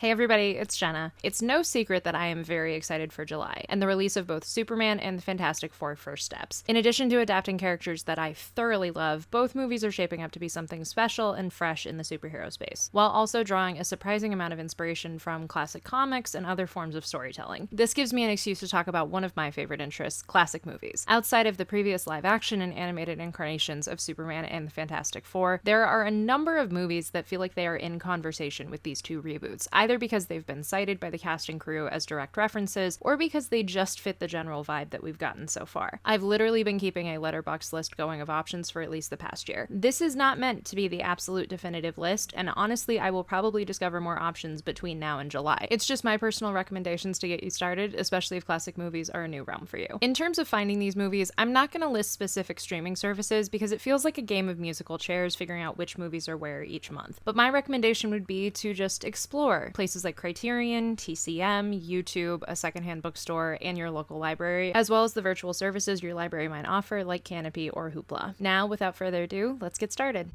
Hey everybody, it's Jenna. It's no secret that I am very excited for July, and the release of both Superman and the Fantastic Four First Steps. In addition to adapting characters that I thoroughly love, both movies are shaping up to be something special and fresh in the superhero space, while also drawing a surprising amount of inspiration from classic comics and other forms of storytelling. This gives me an excuse to talk about one of my favorite interests, classic movies. Outside of the previous live-action and animated incarnations of Superman and the Fantastic Four, there are a number of movies that feel like they are in conversation with these two reboots, either because they've been cited by the cast and crew as direct references, or because they just fit the general vibe that we've gotten so far. I've literally been keeping a letterboxd list going of options for at least the past year. This is not meant to be the absolute definitive list, and honestly, I will probably discover more options between now and July. It's just my personal recommendations to get you started, especially if classic movies are a new realm for you. In terms of finding these movies, I'm not going to list specific streaming services because it feels like a game of musical chairs figuring out which movies are where each month. But my recommendation would be to just explore places like Criterion, TCM, YouTube, a secondhand bookstore, and your local library, as well as the virtual services your library might offer like Canopy or Hoopla. Now, without further ado, let's get started.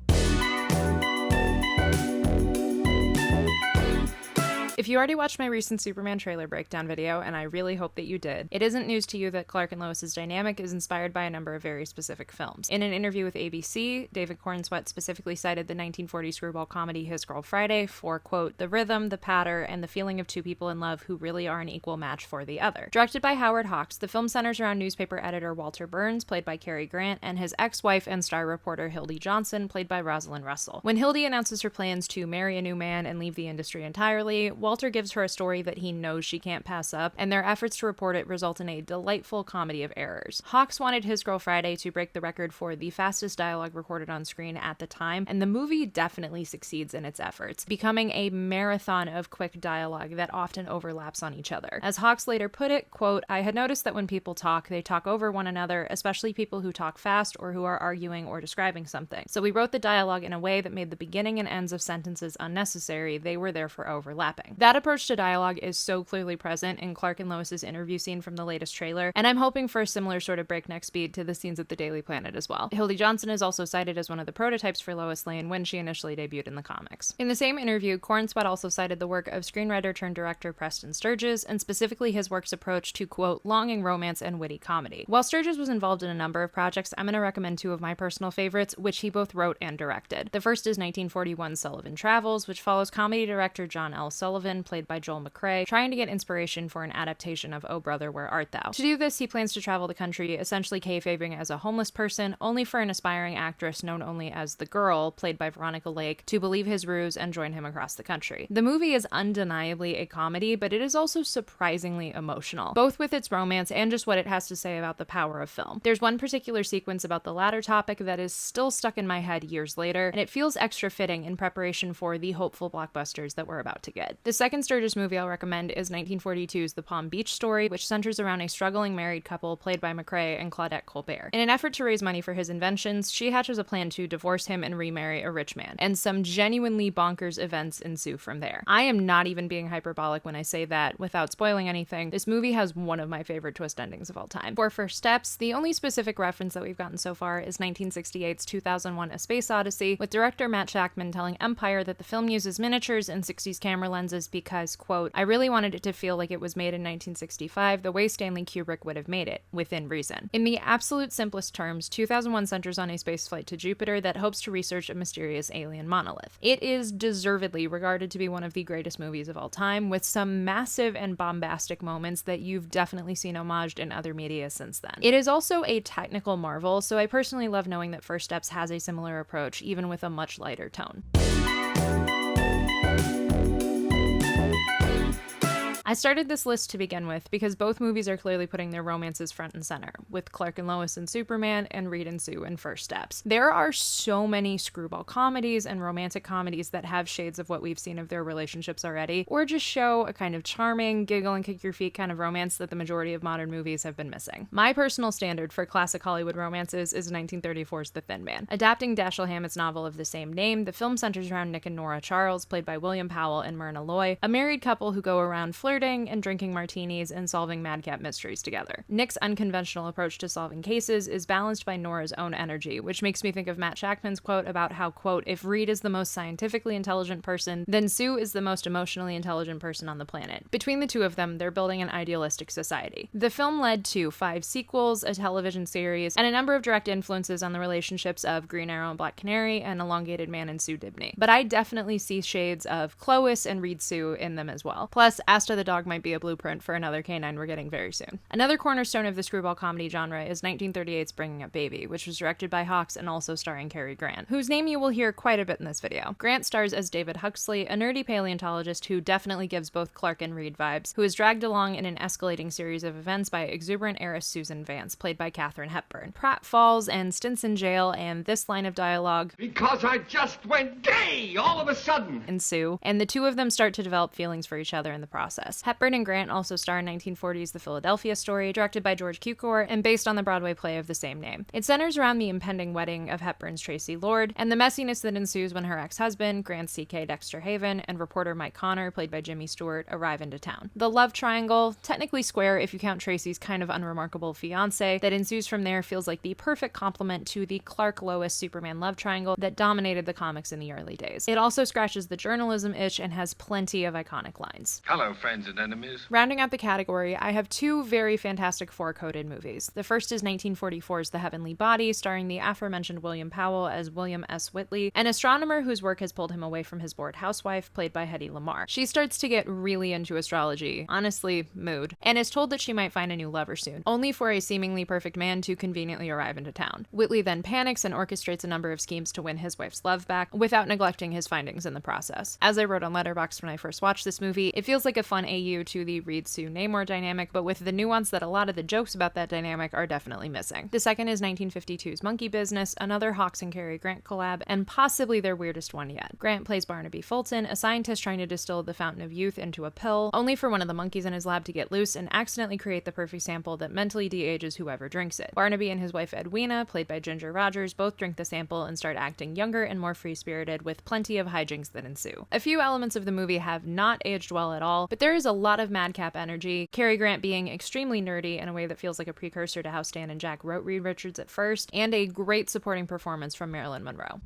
If you already watched my recent Superman trailer breakdown video, and I really hope that you did, it isn't news to you that Clark and Lois's dynamic is inspired by a number of very specific films. In an interview with ABC, David Cornsweet specifically cited the 1940 screwball comedy His Girl Friday for, quote, the rhythm, the patter, and the feeling of two people in love who really are an equal match for the other. Directed by Howard Hawks, the film centers around newspaper editor Walter Burns, played by Cary Grant, and his ex-wife and star reporter Hildy Johnson, played by Rosalind Russell. When Hildy announces her plans to marry a new man and leave the industry entirely, Walter gives her a story that he knows she can't pass up, and their efforts to report it result in a delightful comedy of errors. Hawks wanted His Girl Friday to break the record for the fastest dialogue recorded on screen at the time, and the movie definitely succeeds in its efforts, becoming a marathon of quick dialogue that often overlaps on each other. As Hawks later put it, quote, I had noticed that when people talk, they talk over one another, especially people who talk fast or who are arguing or describing something. So we wrote the dialogue in a way that made the beginning and ends of sentences unnecessary. They were therefore overlapping. That approach to dialogue is so clearly present in Clark and Lois's interview scene from the latest trailer, and I'm hoping for a similar sort of breakneck speed to the scenes at the Daily Planet as well. Hildy Johnson is also cited as one of the prototypes for Lois Lane when she initially debuted in the comics. In the same interview, Cornsweet also cited the work of screenwriter turned director Preston Sturges, and specifically his work's approach to, quote, longing romance and witty comedy. While Sturges was involved in a number of projects, I'm going to recommend two of my personal favorites, which he both wrote and directed. The first is 1941's Sullivan Travels, which follows comedy director John L. Sullivan, played by Joel McCrea, trying to get inspiration for an adaptation of Oh Brother, Where Art Thou? To do this, he plans to travel the country, essentially kayfabing as a homeless person, only for an aspiring actress known only as The Girl, played by Veronica Lake, to believe his ruse and join him across the country. The movie is undeniably a comedy, but it is also surprisingly emotional, both with its romance and just what it has to say about the power of film. There's one particular sequence about the latter topic that is still stuck in my head years later, and it feels extra fitting in preparation for the hopeful blockbusters that we're about to get. The second Sturges movie I'll recommend is 1942's The Palm Beach Story, which centers around a struggling married couple played by McCrea and Claudette Colbert. In an effort to raise money for his inventions, she hatches a plan to divorce him and remarry a rich man, and some genuinely bonkers events ensue from there. I am not even being hyperbolic when I say that, without spoiling anything, this movie has one of my favorite twist endings of all time. For First Steps, the only specific reference that we've gotten so far is 1968's 2001 A Space Odyssey, with director Matt Shakman telling Empire that the film uses miniatures and 60s camera lenses because, quote, I really wanted it to feel like it was made in 1965 the way Stanley Kubrick would have made it, within reason. In the absolute simplest terms, 2001 centers on a spaceflight to Jupiter that hopes to research a mysterious alien monolith. It is deservedly regarded to be one of the greatest movies of all time, with some massive and bombastic moments that you've definitely seen homaged in other media since then. It is also a technical marvel, so I personally love knowing that First Steps has a similar approach, even with a much lighter tone. I started this list to begin with because both movies are clearly putting their romances front and center, with Clark and Lois in Superman and Reed and Sue in First Steps. There are so many screwball comedies and romantic comedies that have shades of what we've seen of their relationships already, or just show a kind of charming, giggle and kick your feet kind of romance that the majority of modern movies have been missing. My personal standard for classic Hollywood romances is 1934's The Thin Man. Adapting Dashiell Hammett's novel of the same name, the film centers around Nick and Nora Charles, played by William Powell and Myrna Loy, a married couple who go around flirting flirting and drinking martinis and solving madcap mysteries together. Nick's unconventional approach to solving cases is balanced by Nora's own energy, which makes me think of Matt Shackman's quote about how, quote, if Reed is the most scientifically intelligent person, then Sue is the most emotionally intelligent person on the planet. Between the two of them, they're building an idealistic society. The film led to 5 sequels, a television series, and a number of direct influences on the relationships of Green Arrow and Black Canary and Elongated Man and Sue Dibney. But I definitely see shades of Clois and Reed Sue in them as well. Plus, Asta the dog might be a blueprint for another canine we're getting very soon. Another cornerstone of the screwball comedy genre is 1938's Bringing Up Baby, which was directed by Hawks and also starring Cary Grant, whose name you will hear quite a bit in this video. Grant stars as David Huxley, a nerdy paleontologist who definitely gives both Clark and Reed vibes, who is dragged along in an escalating series of events by exuberant heiress Susan Vance, played by Katharine Hepburn. Pratt falls and stints in jail, and this line of dialogue, "Because I just went gay all of a sudden," ensue, and the two of them start to develop feelings for each other in the process. Hepburn and Grant also star in 1940's The Philadelphia Story, directed by George Cukor and based on the Broadway play of the same name. It centers around the impending wedding of Hepburn's Tracy Lord and the messiness that ensues when her ex-husband, Grant C.K. Dexter Haven, and reporter Mike Connor, played by Jimmy Stewart, arrive into town. The love triangle, technically square if you count Tracy's kind of unremarkable fiancé, that ensues from there feels like the perfect complement to the Clark-Lois Superman love triangle that dominated the comics in the early days. It also scratches the journalism itch and has plenty of iconic lines. Hello, friends and enemies. Rounding out the category, I have 2 very Fantastic Four-coded movies. The first is 1944's The Heavenly Body, starring the aforementioned William Powell as William S. Whitley, an astronomer whose work has pulled him away from his bored housewife, played by Hedy Lamarr. She starts to get really into astrology, honestly, mood, and is told that she might find a new lover soon, only for a seemingly perfect man to conveniently arrive into town. Whitley then panics and orchestrates a number of schemes to win his wife's love back, without neglecting his findings in the process. As I wrote on Letterboxd when I first watched this movie, it feels like a fun AU to the Reed-Sue-Namor dynamic, but with the nuance that a lot of the jokes about that dynamic are definitely missing. The second is 1952's Monkey Business, another Hawks and Cary Grant collab, and possibly their weirdest one yet. Grant plays Barnaby Fulton, a scientist trying to distill the fountain of youth into a pill, only for one of the monkeys in his lab to get loose and accidentally create the perfect sample that mentally de-ages whoever drinks it. Barnaby and his wife Edwina, played by Ginger Rogers, both drink the sample and start acting younger and more free-spirited, with plenty of hijinks that ensue. A few elements of the movie have not aged well at all, but there is a lot of madcap energy, Cary Grant being extremely nerdy in a way that feels like a precursor to how Stan and Jack wrote Reed Richards at first, and a great supporting performance from Marilyn Monroe.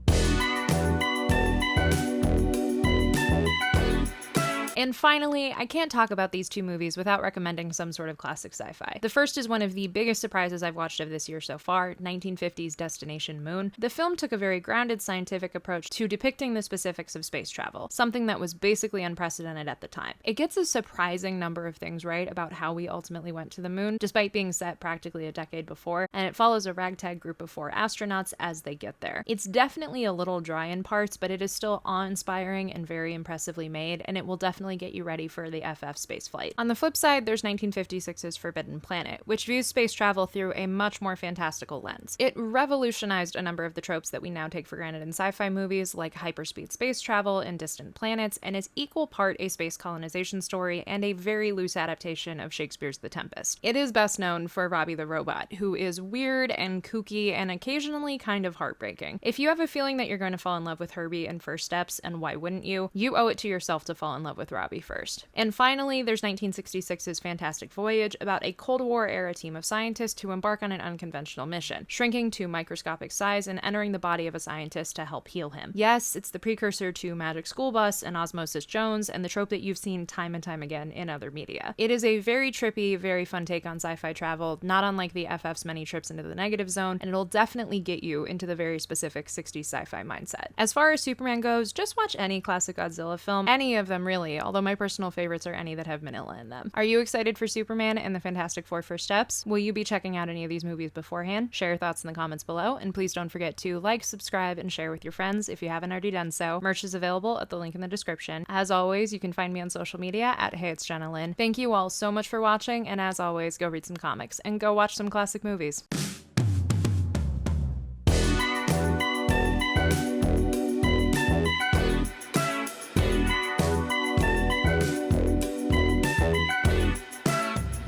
And finally, I can't talk about these 2 movies without recommending some sort of classic sci-fi. The first is one of the biggest surprises I've watched of this year so far, 1950's Destination Moon. The film took a very grounded scientific approach to depicting the specifics of space travel, something that was basically unprecedented at the time. It gets a surprising number of things right about how we ultimately went to the moon, despite being set practically a decade before, and it follows a ragtag group of 4 astronauts as they get there. It's definitely a little dry in parts, but it is still awe-inspiring and very impressively made, and it will definitely get you ready for the FF spaceflight. On the flip side, there's 1956's Forbidden Planet, which views space travel through a much more fantastical lens. It revolutionized a number of the tropes that we now take for granted in sci-fi movies, like hyperspeed space travel and distant planets, and is equal part a space colonization story and a very loose adaptation of Shakespeare's The Tempest. It is best known for Robbie the Robot, who is weird and kooky and occasionally kind of heartbreaking. If you have a feeling that you're going to fall in love with Herbie in First Steps, and why wouldn't you owe it to yourself to fall in love with Robbie first. And finally, there's 1966's Fantastic Voyage, about a Cold War-era team of scientists who embark on an unconventional mission, shrinking to microscopic size and entering the body of a scientist to help heal him. Yes, it's the precursor to Magic School Bus and Osmosis Jones, and the trope that you've seen time and time again in other media. It is a very trippy, very fun take on sci-fi travel, not unlike the FF's many trips into the negative zone, and it'll definitely get you into the very specific 60s sci-fi mindset. As far as Superman goes, just watch any classic Godzilla film, any of them really, although my personal favorites are any that have Manila in them. Are you excited for Superman and the Fantastic Four First Steps? Will you be checking out any of these movies beforehand? Share your thoughts in the comments below, and please don't forget to like, subscribe, and share with your friends if you haven't already done so. Merch is available at the link in the description. As always, you can find me on social media at Hey It's Jenna Lynn. Thank you all so much for watching, and as always, go read some comics and go watch some classic movies.